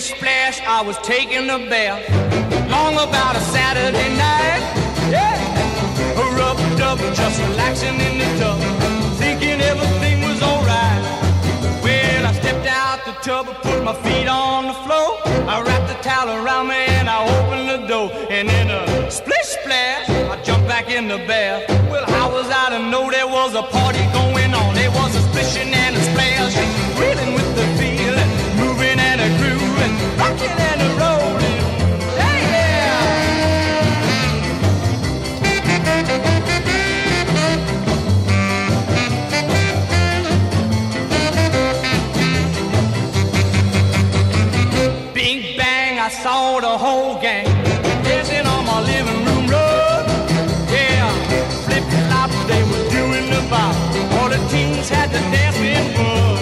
Splish splash, I was taking a bath. Long about a Saturday night. Yeah, rubbed up, just relaxing in the tub, thinking everything was alright. Well, I stepped out the tub, put my feet on the floor. I wrapped the towel around me and I opened the door. And in a splish splash, I jumped back in the bath. Well, how was I to know there was a party going on? There was a splishing and a splash, reeling with the feeling, moving and a grooving, rocking and a rolling. Hey, yeah! Bing bang, I saw the whole gang dancing on my living room rug. Yeah, flip flop, they were doing the bop. All the teens had the dancing bug.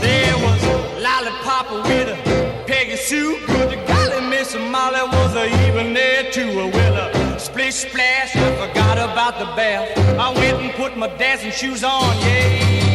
There was Lollipop with a Peggy Sue. Good golly, Miss Molly was even there too. Well, a splish splash, I forgot about the bath. I went and put my dancing shoes on, yeah.